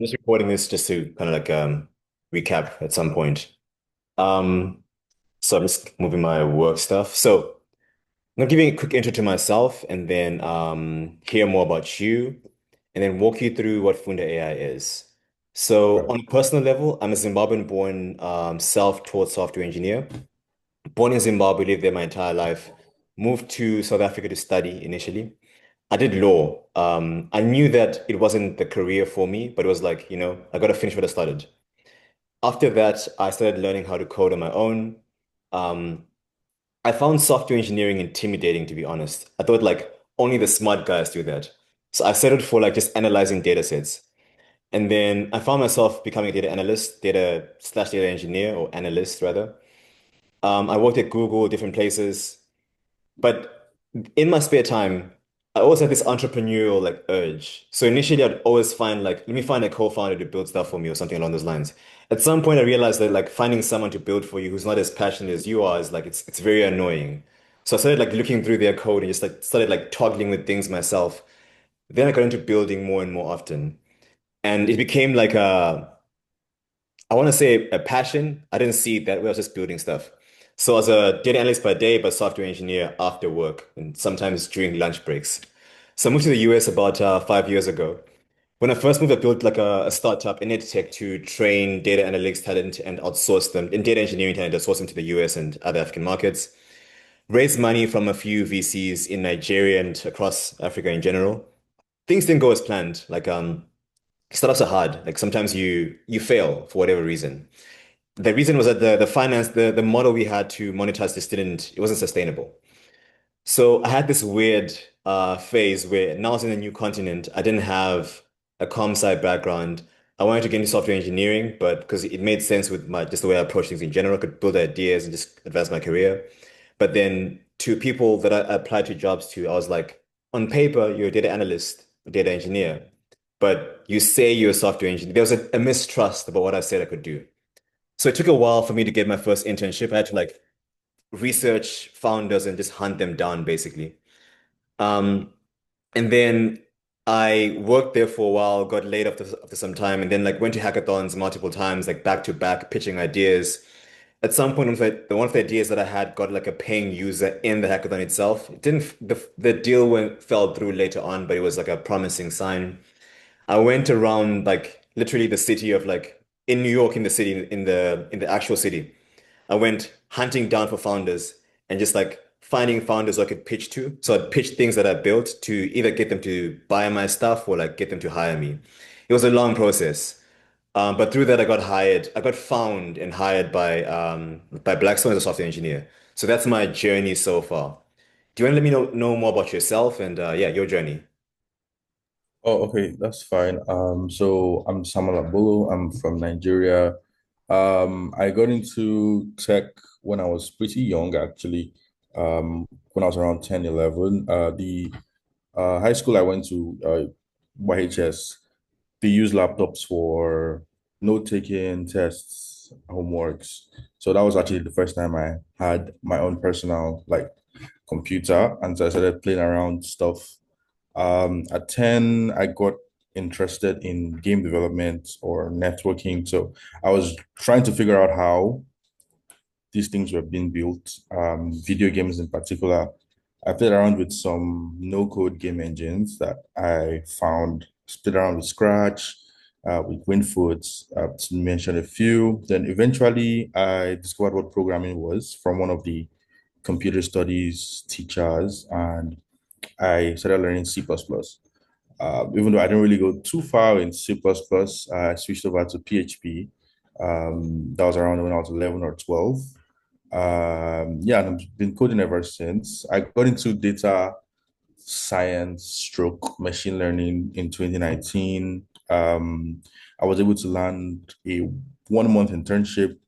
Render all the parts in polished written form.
Just recording this just to kind of like recap at some point. Um, so I'm just moving my work stuff. So I'm gonna give you a quick intro to myself and then hear more about you and then walk you through what Funda AI is. So Right. on a personal level, I'm a Zimbabwean-born self-taught software engineer. Born in Zimbabwe, lived there my entire life. Moved to South Africa to study initially. I did law. I knew that it wasn't the career for me, but it was like, I got to finish what I started. After that, I started learning how to code on my own. Um, I found software engineering intimidating, to be honest. I thought like only the smart guys do that. So I settled for like just analyzing data sets. And then I found myself becoming a data analyst, data engineer or analyst rather. I worked at Google, different places. But in my spare time, I always had this entrepreneurial like urge. So initially I'd always find like, let me find a co-founder to build stuff for me or something along those lines. At some point I realized that like finding someone to build for you who's not as passionate as you are is like it's very annoying. So I started like looking through their code and just like started like toggling with things myself. Then I got into building more and more often. And it became like I want to say a passion. I didn't see it that way. I was just building stuff. So I was a data analyst by day, but software engineer after work and sometimes during lunch breaks. So I moved to the US about 5 years ago. When I first moved, I built like a startup in EdTech to train data analytics talent and outsource them in data engineering talent, outsource them to the US and other African markets. Raised money from a few VCs in Nigeria and across Africa in general. Things didn't go as planned. Like startups are hard. Like sometimes you fail for whatever reason. The reason was that the model we had to monetize this it wasn't sustainable. So I had this weird phase where now I was in a new continent. I didn't have a comp sci background. I wanted to get into software engineering, but because it made sense with my just the way I approach things in general, I could build ideas and just advance my career. But then to people that I applied to jobs to, I was like, on paper, you're a data analyst, a data engineer, but you say you're a software engineer. There was a mistrust about what I said I could do. So it took a while for me to get my first internship. I had to like research founders and just hunt them down basically. Um, and then I worked there for a while, got laid after some time, and then like went to hackathons multiple times, like back to back, pitching ideas. At some point, one of the ideas that I had got like a paying user in the hackathon itself. It didn't the deal fell through later on, but it was like a promising sign. I went around like literally the city of like in New York, in the city, in the actual city. I went hunting down for founders and just like finding founders I could pitch to. So I'd pitch things that I built to either get them to buy my stuff or like get them to hire me. It was a long process. But through that, I got hired. I got found and hired by Blackstone as a software engineer. So that's my journey so far. Do you want to let me know more about yourself and yeah, your journey? Oh, okay, that's fine. So I'm Samuel Abolo. I'm from Nigeria. I got into tech when I was pretty young, actually. When I was around 10, 11. The high school I went to, YHS, they use laptops for note-taking, tests, homeworks. So that was actually the first time I had my own personal like computer, and so I started playing around stuff. At 10, I got interested in game development or networking. So I was trying to figure out how these things were being built, video games in particular. I played around with some no-code game engines that I found, played around with Scratch, with WinFoot, to mention a few. Then eventually I discovered what programming was from one of the computer studies teachers, and I started learning C++. Even though I didn't really go too far in C++, I switched over to PHP. That was around when I was 11 or 12. Yeah, and I've been coding ever since. I got into data science stroke machine learning in 2019. I was able to land a 1 month internship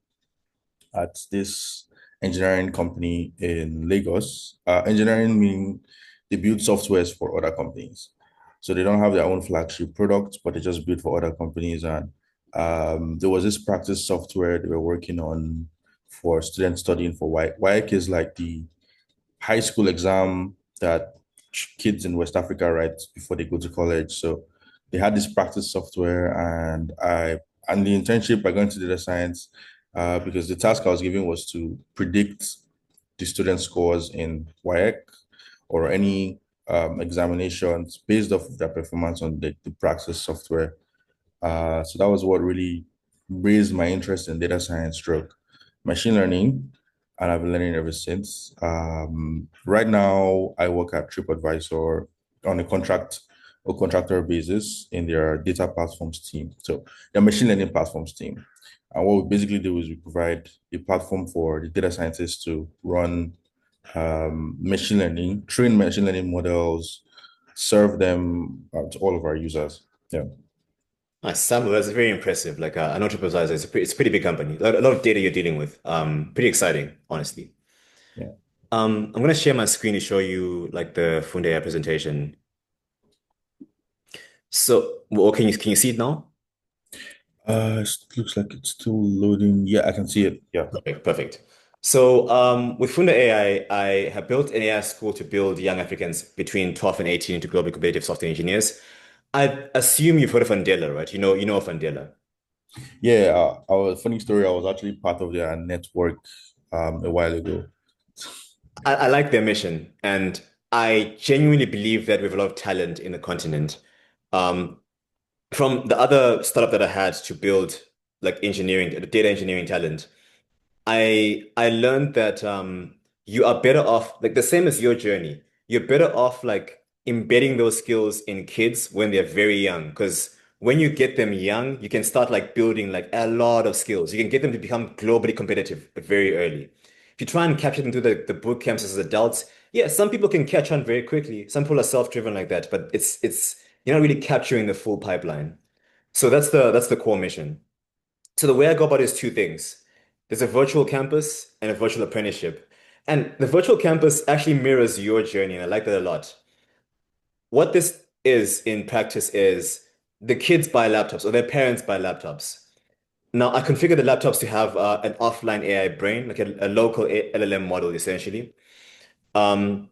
at this engineering company in Lagos. Engineering meaning they build softwares for other companies. So they don't have their own flagship products, but they just build for other companies. And there was this practice software they were working on for students studying for WIC. WIC is like the high school exam that kids in West Africa write before they go to college. So they had this practice software, and the internship I got into data science because the task I was given was to predict the student scores in WIEC or any examinations based off of their performance on the practice software. So that was what really raised my interest in data science stroke machine learning, and I've been learning ever since. Right now, I work at TripAdvisor on a contract or contractor basis in their data platforms team. So their machine learning platforms team. And what we basically do is we provide a platform for the data scientists to run machine learning, train machine learning models, serve them to all of our users. Yeah. Nice. Samuel, that's very impressive. Like an enterprise is it's a pretty big company. A lot of data you're dealing with. Pretty exciting, honestly. Yeah. I'm gonna share my screen to show you like the FundaAI presentation. So, well, can you see it now? It looks like it's still loading. Yeah, I can see it. Yeah. Perfect, perfect. So, with Funda AI, I have built an AI school to build young Africans between 12 and 18 into globally competitive software engineers. I assume you've heard of Fundela, right? You know of Fundela. Yeah, funny story. I was actually part of their network a while ago. I like their mission, and I genuinely believe that we have a lot of talent in the continent. Um, from the other startup that I had to build like engineering, data engineering talent. I learned that you are better off like the same as your journey. You're better off like embedding those skills in kids when they're very young. Because when you get them young, you can start like building like a lot of skills. You can get them to become globally competitive very early. If you try and capture them through the boot camps as adults, yeah, some people can catch on very quickly. Some people are self-driven like that, but it's you're not really capturing the full pipeline. So that's the core mission. So the way I go about it is two things. There's a virtual campus and a virtual apprenticeship. And the virtual campus actually mirrors your journey, and I like that a lot. What this is in practice is the kids buy laptops or their parents buy laptops. Now, I configure the laptops to have an offline AI brain, like a local LLM model, essentially. Um,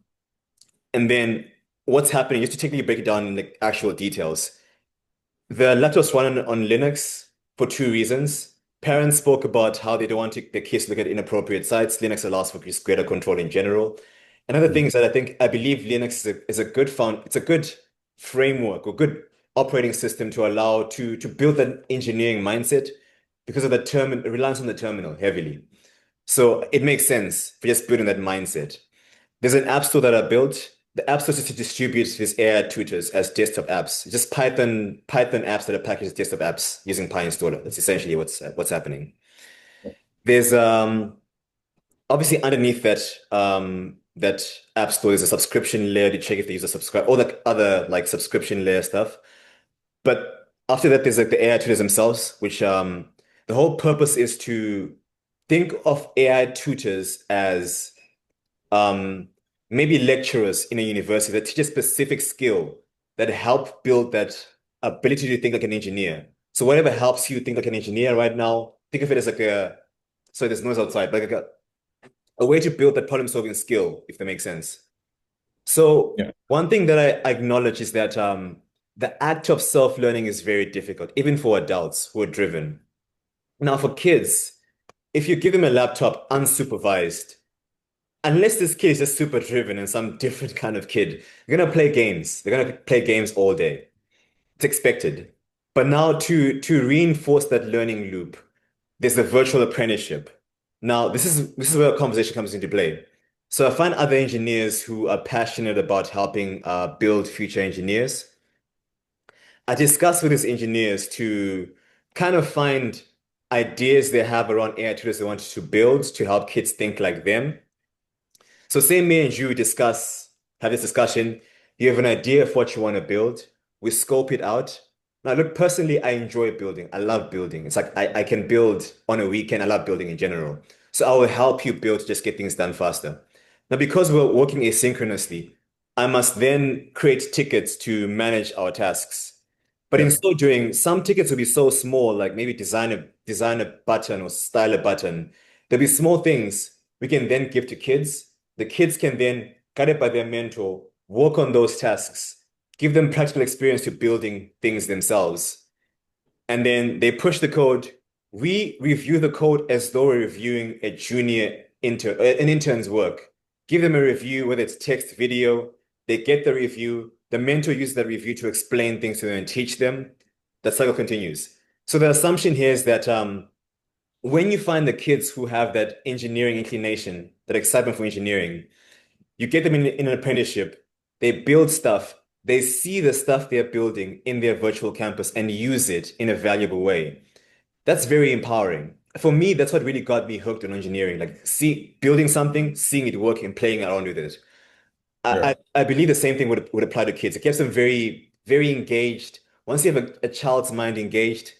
and then what's happening, just to technically break it down in the actual details. The laptops run on Linux for two reasons. Parents spoke about how they don't want their kids to look at inappropriate sites. Linux allows for just greater control in general. Another thing is that I believe Linux is a good it's a good framework or good operating system to allow to build an engineering mindset because of the reliance on the terminal heavily. So it makes sense for just building that mindset. There's an app store that I built. The app store is to distribute these AI tutors as desktop apps. Just Python apps that are packaged as desktop apps using PyInstaller. That's essentially what's happening. There's obviously underneath that app store is a subscription layer to check if the user subscribe, all the other like subscription layer stuff. But after that, there's like the AI tutors themselves, which the whole purpose is to think of AI tutors as um, maybe lecturers in a university that teach a specific skill that help build that ability to think like an engineer. So whatever helps you think like an engineer right now, think of it as like sorry, there's noise outside, but like a way to build that problem-solving skill, if that makes sense. So Yeah. one thing that I acknowledge is that the act of self-learning is very difficult, even for adults who are driven. Now, for kids, if you give them a laptop unsupervised, unless this kid is just super driven and some different kind of kid, they're gonna play games. They're gonna play games all day. It's expected. But now to reinforce that learning loop, there's the virtual apprenticeship. Now, this is where a conversation comes into play. So I find other engineers who are passionate about helping build future engineers. I discuss with these engineers to kind of find ideas they have around AI tools they want to build to help kids think like them. So say me and you have this discussion. You have an idea of what you want to build. We scope it out. Now, look, personally, I enjoy building. I love building. It's like I can build on a weekend. I love building in general. So I will help you build to just get things done faster. Now, because we're working asynchronously, I must then create tickets to manage our tasks. But in Yeah. so doing, some tickets will be so small, like maybe design a button or style a button. There'll be small things we can then give to kids. The kids can then, guided by their mentor, work on those tasks. give them practical experience to building things themselves, and then they push the code. We review the code as though we're reviewing a an intern's work. Give them a review, whether it's text, video. They get the review. The mentor uses that review to explain things to them and teach them. That cycle continues. So the assumption here is that when you find the kids who have that engineering inclination, that excitement for engineering, you get them in an apprenticeship. They build stuff. They see the stuff they're building in their virtual campus and use it in a valuable way. That's very empowering. For me, that's what really got me hooked on engineering. Like building something, seeing it work and playing around with it. Yeah. I believe the same thing would apply to kids. It keeps them very, very engaged. Once you have a child's mind engaged,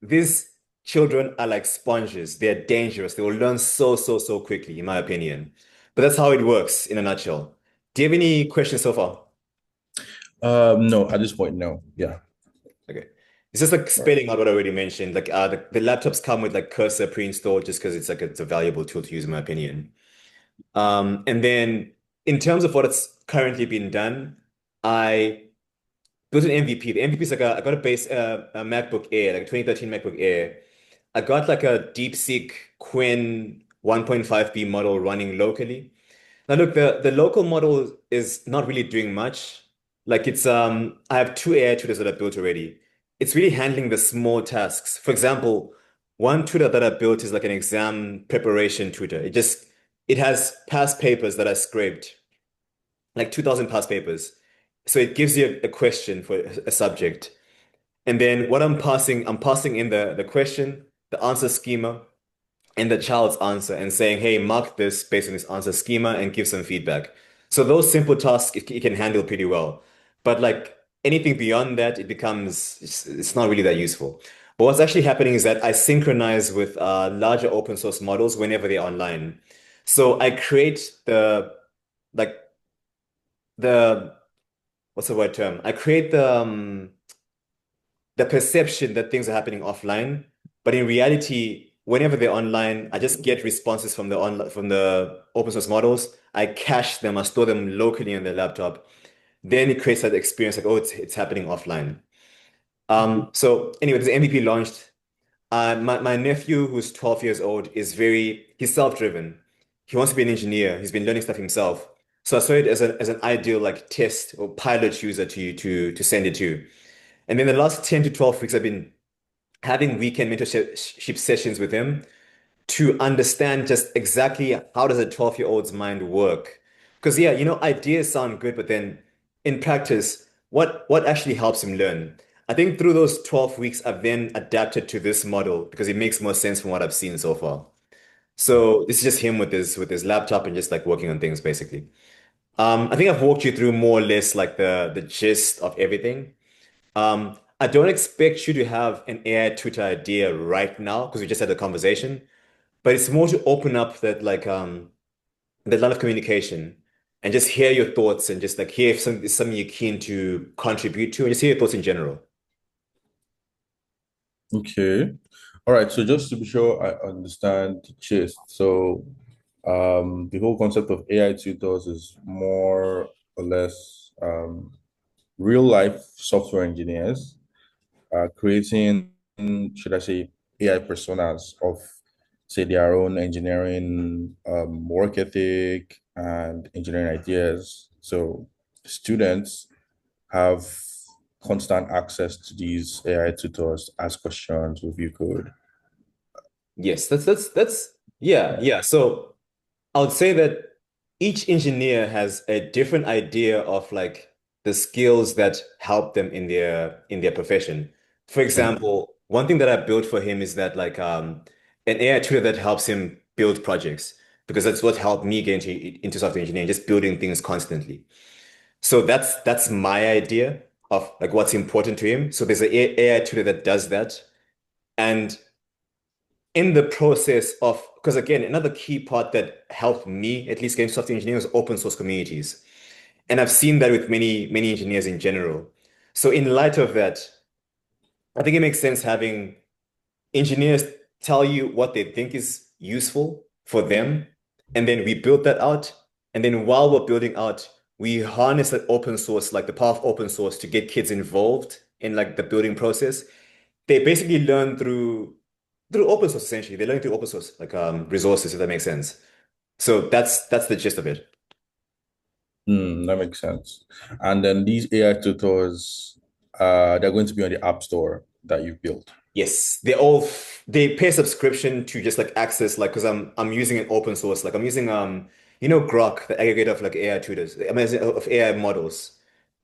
these children are like sponges. They're dangerous. They will learn so quickly, in my opinion. But that's how it works in a nutshell. Do you have any questions so far? No, at this point, no. Yeah. Okay. It's just like All right. spelling out what I already mentioned. Like the laptops come with like Cursor pre-installed just because it's a valuable tool to use in my opinion. And then in terms of what it's currently been done, I built an MVP. The MVP is like I got a MacBook Air, like a 2013 MacBook Air. I got like a DeepSeek Quinn 1.5B model running locally. Now look, the local model is not really doing much. Like I have two AI tutors that I built already. It's really handling the small tasks. For example, one tutor that I built is like an exam preparation tutor. It has past papers that I scraped, like 2,000 past papers. So it gives you a question for a subject. And then what I'm passing in the question, the answer schema, and the child's answer and saying, hey, mark this based on this answer schema and give some feedback. So those simple tasks it can handle pretty well. But like anything beyond that, it's not really that useful. But what's actually happening is that I synchronize with larger open source models whenever they're online. So I create like the what's the word term? I create the perception that things are happening offline, but in reality, whenever they're online, I just get responses from the open source models. I cache them, I store them locally on the laptop. Then it creates that experience like, oh, it's happening offline. So anyway, this MVP launched. My nephew, who's 12 years old, he's self-driven. He wants to be an engineer. He's been learning stuff himself. So I saw it as an ideal like test or pilot user to send it to. And then the last 10 to 12 weeks, I've been having weekend mentorship sessions with him to understand just exactly how does a 12-year-old's mind work. Because yeah, ideas sound good, but then in practice, what actually helps him learn? I think through those 12 weeks, I've then adapted to this model because it makes more sense from what I've seen so far. So this is just him with his laptop and just like working on things basically. I think I've walked you through more or less like the gist of everything. I don't expect you to have an AI tutor idea right now because we just had a conversation, but it's more to open up that line of communication and just hear your thoughts and just like hear if it's something you're keen to contribute to and just hear your thoughts in general. Okay. All right. So just to be sure I understand the gist. So the whole concept of AI tutors is more or less real life software engineers creating, should I say, AI personas of, say, their own engineering work ethic and engineering ideas. So students have constant access to these AI tutors, ask questions, review code. Yes, that's yeah. So I would say that each engineer has a different idea of like the skills that help them in their profession. For Mm. example, one thing that I built for him is that an AI tutor that helps him build projects because that's what helped me get into software engineering, just building things constantly. So that's my idea of like what's important to him. So there's an AI tutor that does that. And in the process of, because again, another key part that helped me at least get into software engineering was open source communities. And I've seen that with many engineers in general. So in light of that, I think it makes sense having engineers tell you what they think is useful for them. And then we build that out. And then while we're building out, we harness like open source, like the power of open source to get kids involved in like the building process. They basically learn through open source essentially. They learn through open source, like resources, if that makes sense. So that's the gist of it. That makes sense. And then these AI tutors, they're going to be on the App Store that you've built. Yes, they pay subscription to just like access like because I'm using an open source like I'm using Grok, the aggregator of like AI tutors, I mean of AI models.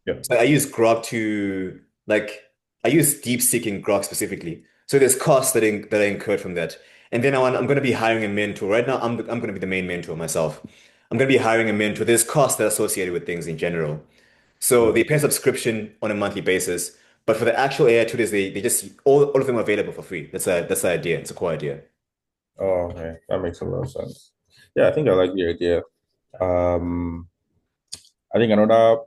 Yeah. So I use Grok to like I use DeepSeek in Grok specifically. So there's costs that I incurred from that. And then I'm going to be hiring a mentor. Right now I'm going to be the main mentor myself. I'm going to be hiring a mentor. There's costs that are associated with things in general. So they Okay. pay a subscription on a monthly basis. But for the actual AI tutors, they just all of them are available for free. That's the idea. It's a core idea. Oh, okay. That makes a lot of sense. Yeah, I think I like the idea. Um, I think another,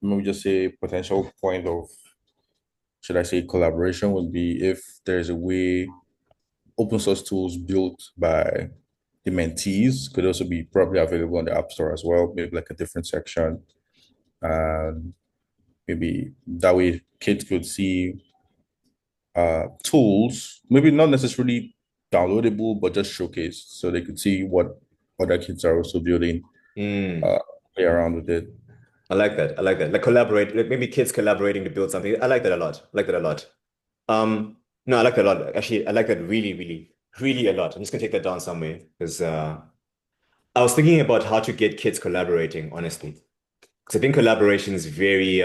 maybe just say potential point of, should I say, collaboration would be if there's a way open source tools built by the mentees could also be probably available on the App Store as well, maybe like a different section. And maybe that way kids could see tools, maybe not necessarily downloadable, but just showcased so they could see what other kids are also building, Mm, uh, play around with it. I like that. I like that. Like collaborate, like maybe kids collaborating to build something. I like that a lot. I like that a lot. No, I like that a lot. Actually, I like that really, really, really a lot. I'm just gonna take that down somewhere because I was thinking about how to get kids collaborating, honestly. Because I think collaboration is very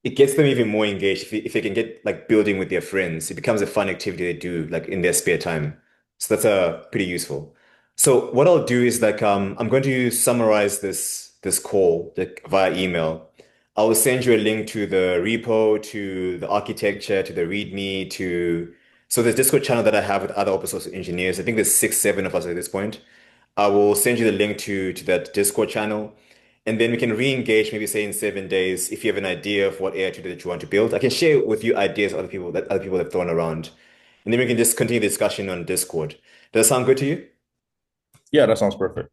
it gets them even more engaged if they can get like building with their friends. It becomes a fun activity they do like in their spare time. So that's pretty useful. So what I'll do is like I'm going to summarize this call like, via email. I will send you a link to the repo, to the architecture, to the README, to so there's Discord channel that I have with other open source engineers. I think there's six, seven of us at this point. I will send you the link to that Discord channel. And then we can re-engage, maybe say in 7 days, if you have an idea of what AI tutor that you want to build. I can share with you ideas that other people have thrown around. And then we can just continue the discussion on Discord. Does that sound good to you? Yeah, that sounds perfect.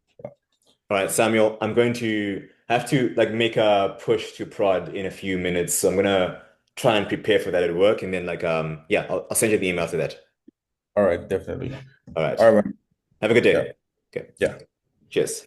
All right, Samuel, I'm going to have to like make a push to prod in a few minutes. So I'm gonna try and prepare for that at work. And then like yeah, I'll send you the email to that. All right, definitely. All right. All right, man. Have a good Yeah, day. Okay. yeah. Cheers.